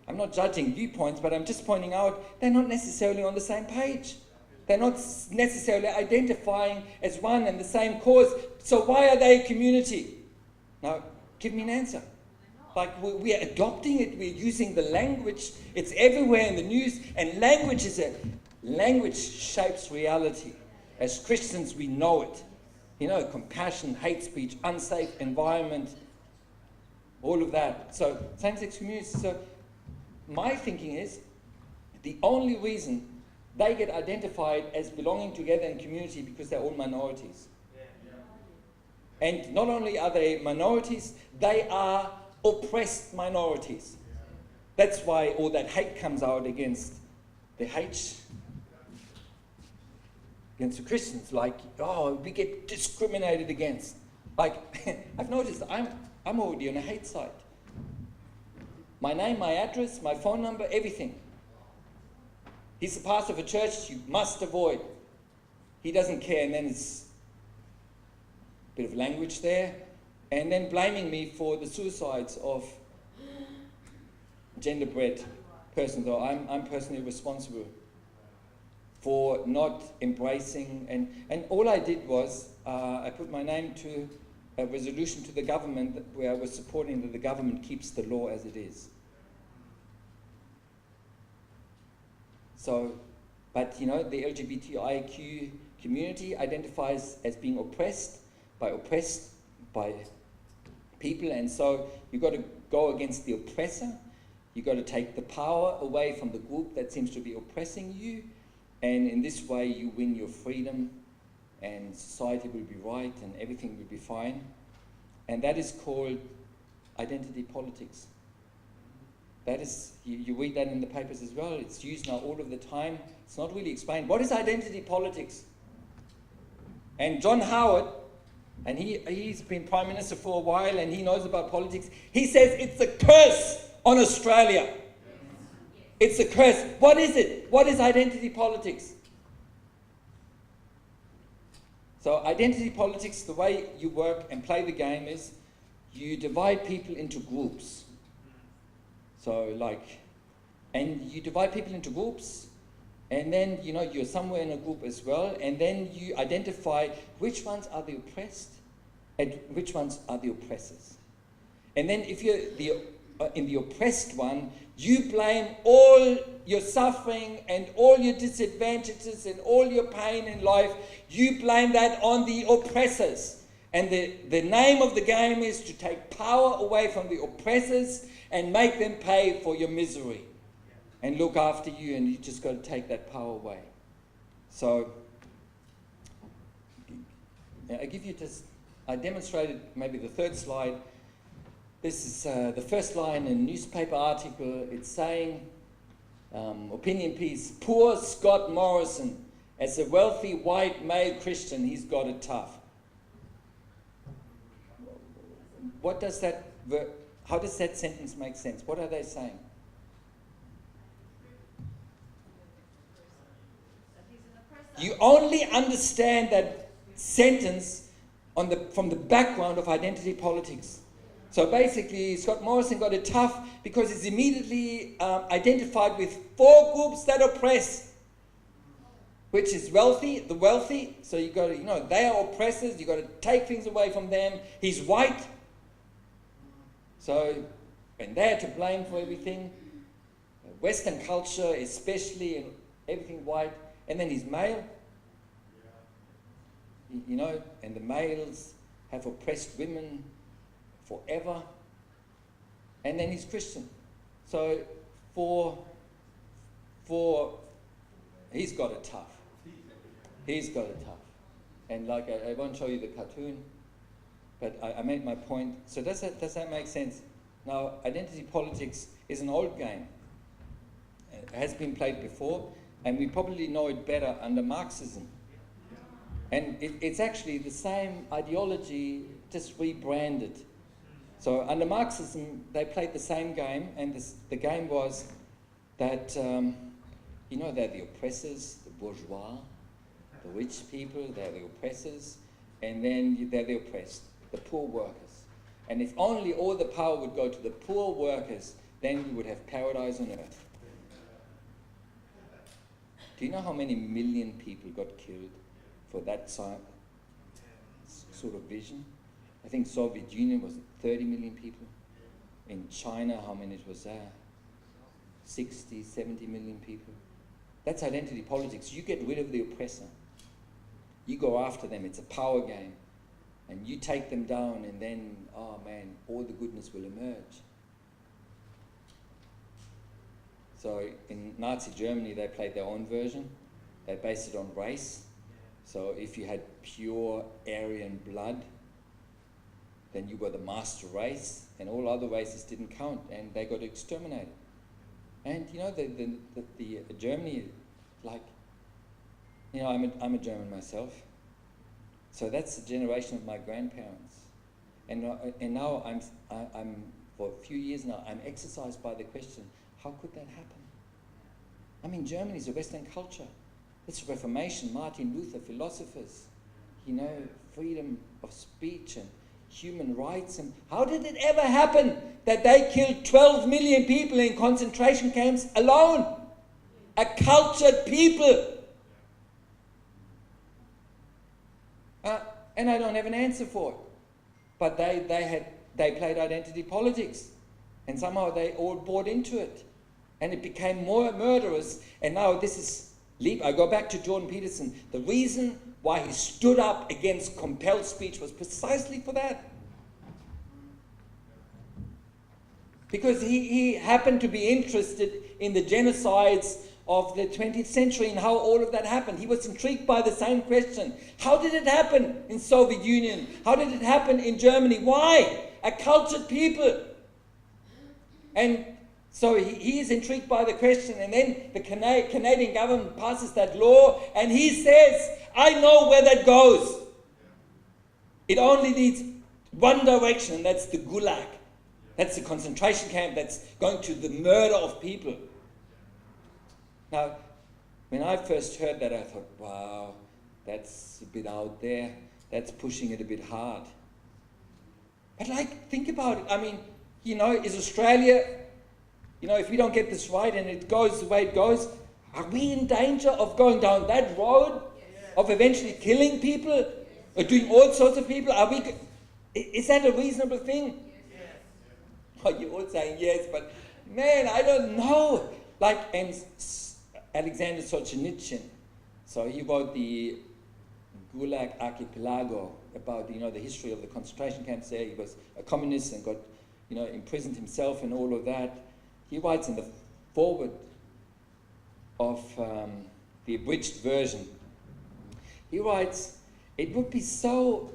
Speaker 1: I'm not judging viewpoints, but I'm just pointing out they're not necessarily on the same page. They're not necessarily identifying as one and the same cause. So why are they a community? Now, give me an answer. We are adopting it, we're using the language, it's everywhere in the news, and language shapes reality. As Christians, we know it. Compassion, hate speech, unsafe environment, all of that. So, same-sex communities. So, my thinking is, the only reason they get identified as belonging together in community because they're all minorities. And not only are they minorities, they are oppressed minorities. That's why all that hate comes out against the H, against the Christians, we get discriminated against. I've noticed I'm already on a hate site. My name, my address, my phone number, everything. He's the pastor of a church you must avoid. He doesn't care, and then it's a bit of language there. And then blaming me for the suicides of genderbread person, though I'm personally responsible for not embracing, and all I did was I put my name to a resolution to the government where I was supporting that the government keeps the law as it is. So, but you know, the LGBTIQ community identifies as being oppressed by people, and so you've got to go against the oppressor. You've got to take the power away from the group that seems to be oppressing you, and in this way you win your freedom, and society will be right, and everything will be fine. And that is called identity politics. That is, you read that in the papers as well. It's used now all of the time. It's not really explained. What is identity politics? And John Howard, and he's been Prime Minister for a while, and he knows about politics. He says it's a curse on Australia. It's a curse. What is it? What is identity politics? So identity politics, the way you work and play the game is you divide people into groups. So and you divide people into groups, and then, you know, you're somewhere in a group as well, and then you identify which ones are the oppressed and which ones are the oppressors. And then if you're in the oppressed one, you blame all your suffering and all your disadvantages and all your pain in life, you blame that on the oppressors. And the name of the game is to take power away from the oppressors and make them pay for your misery and look after you, and you just got to take that power away. So I demonstrated maybe the third slide. This is the first line in a newspaper article. It's saying, opinion piece, poor Scott Morrison, as a wealthy white male Christian, he's got it tough. What does that, how does that sentence make sense? What are they saying? You only understand that sentence from the background of identity politics. So basically, Scott Morrison got it tough because he's immediately identified with four groups that oppress, which is the wealthy. So you got to, you know, they are oppressors. You got to take things away from them. He's white, so and they're to blame for everything. Western culture, especially, and everything white. And then he's male, you know, and the males have oppressed women forever. And then he's Christian. So he's got it tough. He's got it tough. And like, I won't show you the cartoon, but I made my point. So does that make sense? Now, identity politics is an old game. It has been played before, and we probably know it better under Marxism. And it's actually the same ideology, just rebranded. So under Marxism, they played the same game, and the game was that, you know, they're the oppressors, the bourgeois, the rich people, they're the oppressors, and then they're the oppressed, the poor workers. And if only all the power would go to the poor workers, then we would have paradise on earth. Do you know how many million people got killed for that sort of vision? I think Soviet Union was 30 million people. In China, how many was there? 60, 70 million people. That's identity politics. You get rid of the oppressor. You go after them. It's a power game. And you take them down, and then, oh man, all the goodness will emerge. So in Nazi Germany, they played their own version. They based it on race. So if you had pure Aryan blood, then you were the master race, and all other races didn't count, and they got exterminated. And you know, the Germany, like, you know, I'm a German myself, so that's the generation of my grandparents. And now I'm for a few years now, I'm exercised by the question: how could that happen? I mean, Germany is a Western culture. It's Reformation, Martin Luther, philosophers, you know, freedom of speech, and human rights. And how did it ever happen that they killed 12 million people in concentration camps alone? A cultured people. And I don't have an answer for it. But they played identity politics. And somehow they all bought into it. And it became more murderous. And now this is... I go back to Jordan Peterson. The reason why he stood up against compelled speech was precisely for that. Because he happened to be interested in the genocides of the 20th century and how all of that happened. He was intrigued by the same question. How did it happen in Soviet Union? How did it happen in Germany? Why? A cultured people. And so he is intrigued by the question, and then the Canadian government passes that law, and he says, I know where that goes. It only leads one direction, and that's the Gulag. That's the concentration camp that's going to the murder of people. Now, when I first heard that, I thought, wow, that's a bit out there. That's pushing it a bit hard. But think about it. I mean, is Australia, if we don't get this right and it goes the way it goes, are we in danger of going down that road? Yes. Of eventually killing people? Or doing all sorts of people? Is that a reasonable thing? Yes. Oh, you're all saying yes, but man, I don't know. And Alexander Solzhenitsyn, so he wrote the Gulag Archipelago about, the history of the concentration camps there. He was a communist and got, imprisoned himself and all of that. He writes in the foreword of the abridged version, he writes, it would be so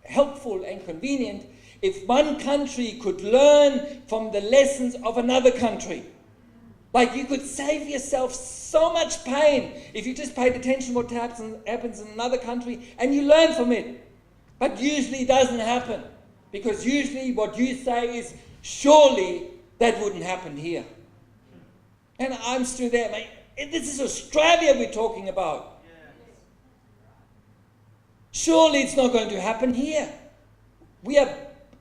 Speaker 1: helpful and convenient if one country could learn from the lessons of another country. You could save yourself so much pain if you just paid attention to what happens in another country and you learn from it. But usually it doesn't happen. Because usually what you say is, surely that wouldn't happen here. And I'm still there, mate. This is Australia we're talking about. Surely it's not going to happen here.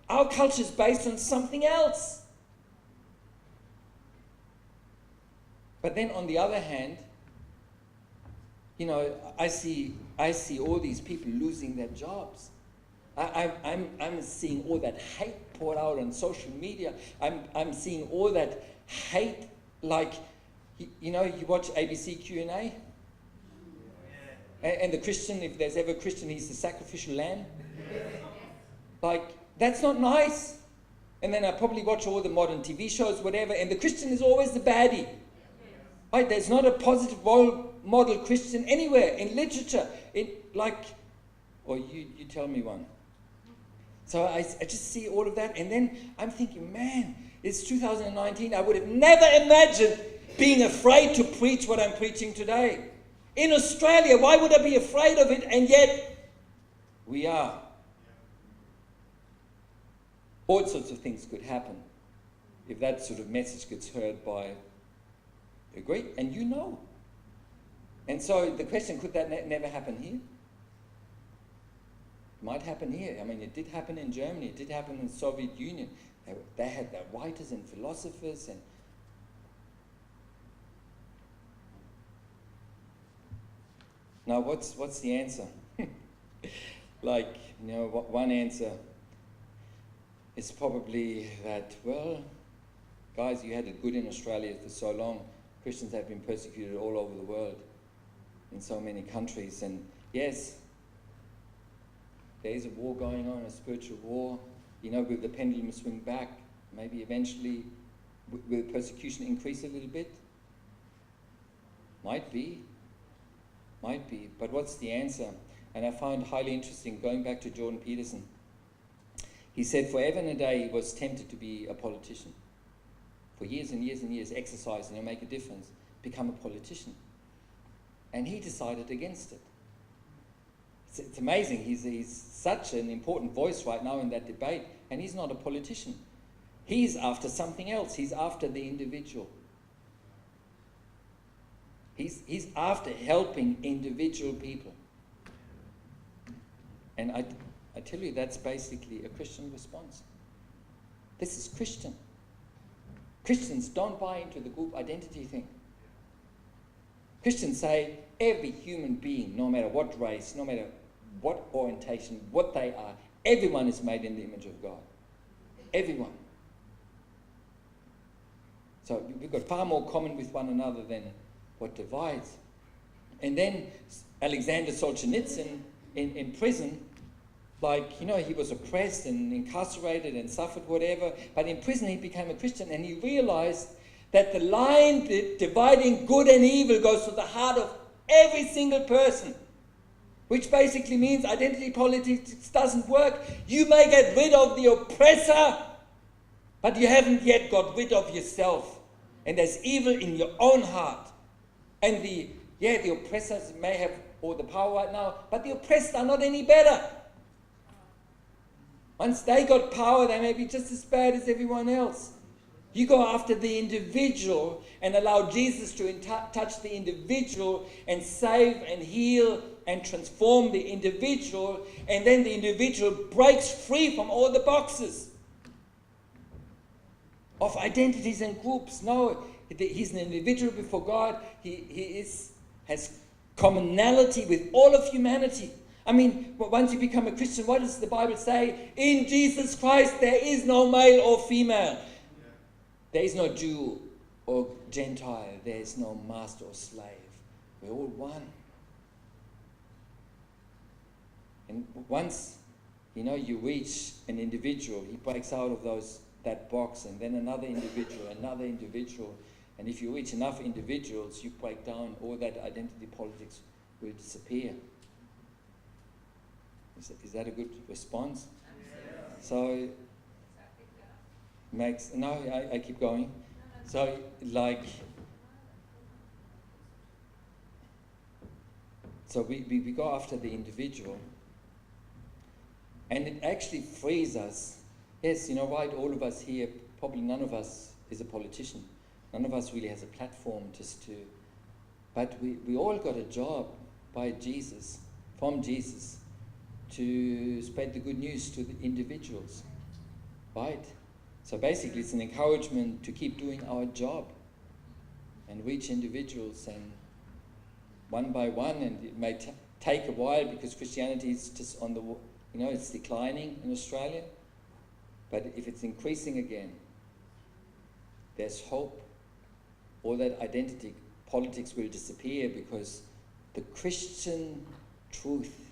Speaker 1: Our culture is based on something else. But then on the other hand, I see all these people losing their jobs. I'm seeing all that hate poured out on social media. I'm seeing all that hate, you watch ABC Q&A? And the Christian, if there's ever a Christian, he's the sacrificial lamb. That's not nice. And then I probably watch all the modern TV shows, whatever, and the Christian is always the baddie. There's not a positive role model Christian anywhere in literature. Or you tell me one. So I just see all of that, and then I'm thinking, man, it's 2019. I would have never imagined being afraid to preach what I'm preaching today. In Australia, why would I be afraid of it? And yet, we are. All sorts of things could happen if that sort of message gets heard by a great, and And so the question, could that never happen here? It might happen here. I mean, it did happen in Germany. It did happen in the Soviet Union. They had their writers and philosophers and... Now, what's the answer? One answer is probably that, well, guys, you had it good in Australia for so long. Christians have been persecuted all over the world in so many countries. And yes, there is a war going on, a spiritual war. Will the pendulum swing back? Maybe eventually will persecution increase a little bit? Might be. But what's the answer? And I find highly interesting, going back to Jordan Peterson. He said forever and a day he was tempted to be a politician. For years and years and years, exercise, make a difference, become a politician. And he decided against it. It's amazing. He's such an important voice right now in that debate, and he's not a politician. He's after something else. He's after the individual. He's after helping individual people. And I tell you, that's basically a Christian response. This is Christian. Christians don't buy into the group identity thing. Christians say every human being, no matter what race, no matter what orientation, what they are, everyone is made in the image of God. Everyone. So we've got far more common with one another than what divides. And then Alexander Solzhenitsyn in prison, he was oppressed and incarcerated and suffered whatever, but in prison he became a Christian, and he realized that the line dividing good and evil goes to the heart of every single person, which basically means identity politics doesn't work. You may get rid of the oppressor, but you haven't yet got rid of yourself. And there's evil in your own heart. And the oppressors may have all the power right now, but the oppressed are not any better. Once they got power, they may be just as bad as everyone else. You go after the individual and allow Jesus to touch the individual and save and heal and transform the individual, and then the individual breaks free from all the boxes of identities and groups. No, he's an individual before God. He has commonality with all of humanity. I mean, once you become a Christian, what does the Bible say? In Jesus Christ, there is no male or female. There is no Jew or Gentile. There is no master or slave. We're all one. And once, you reach an individual, he breaks out of that box, and then another individual. And if you reach enough individuals, you break down, all that identity politics will disappear. Is that a good response? Yes. So, I keep going. So, we go after the individual, and it actually frees us. Yes, right, all of us here, probably none of us is a politician. None of us really has a platform but we all got a job from Jesus, to spread the good news to the individuals, right? So basically it's an encouragement to keep doing our job and reach individuals, and one by one, and it may take a while because Christianity is just it's declining in Australia, but if it's increasing again, there's hope. All that identity politics will disappear, because the Christian truth,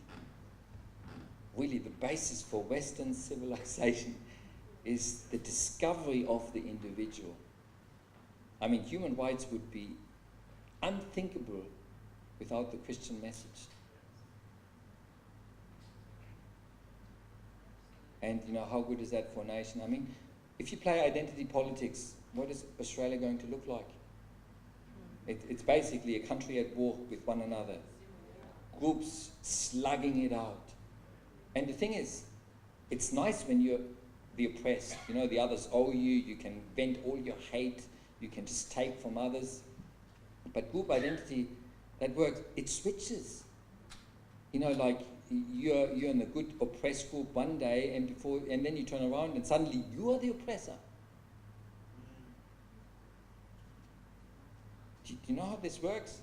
Speaker 1: really the basis for Western civilization, is the discovery of the individual. I mean, human rights would be unthinkable without the Christian message. And how good is that for a nation? I mean, if you play identity politics, what is Australia going to look like? It's basically a country at war with one another. Groups slugging it out. And the thing is, it's nice when you're the oppressed. The others owe you. You can vent all your hate. You can just take from others. But group identity, that works. It switches. You're in the good oppressed group one day, and then you turn around and suddenly you are the oppressor. Do you know how this works?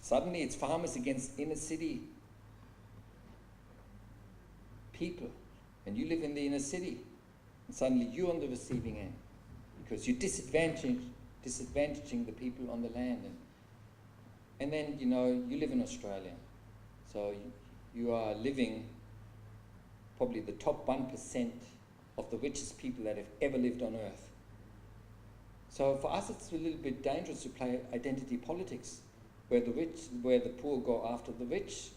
Speaker 1: Suddenly it's farmers against inner city people, and you live in the inner city, and suddenly you're on the receiving end because you're disadvantaging the people on the land. And then, you live in Australia, so you are living probably the top 1% of the richest people that have ever lived on earth. So for us, it's a little bit dangerous to play identity politics, where the poor go after the rich.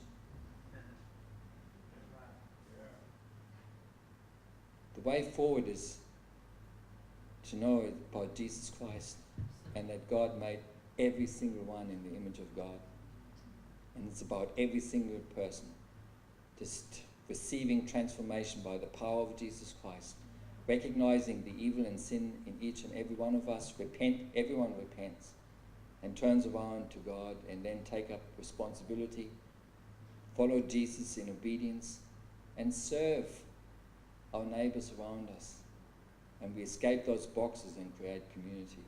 Speaker 1: The way forward is to know about Jesus Christ, and that God made every single one in the image of God. And it's about every single person just receiving transformation by the power of Jesus Christ, recognizing the evil and sin in each and every one of us. Everyone repents and turns around to God, and then take up responsibility follow Jesus in obedience, and serve our neighbors around us. And we escape those boxes and create community.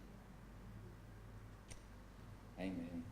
Speaker 1: Amen.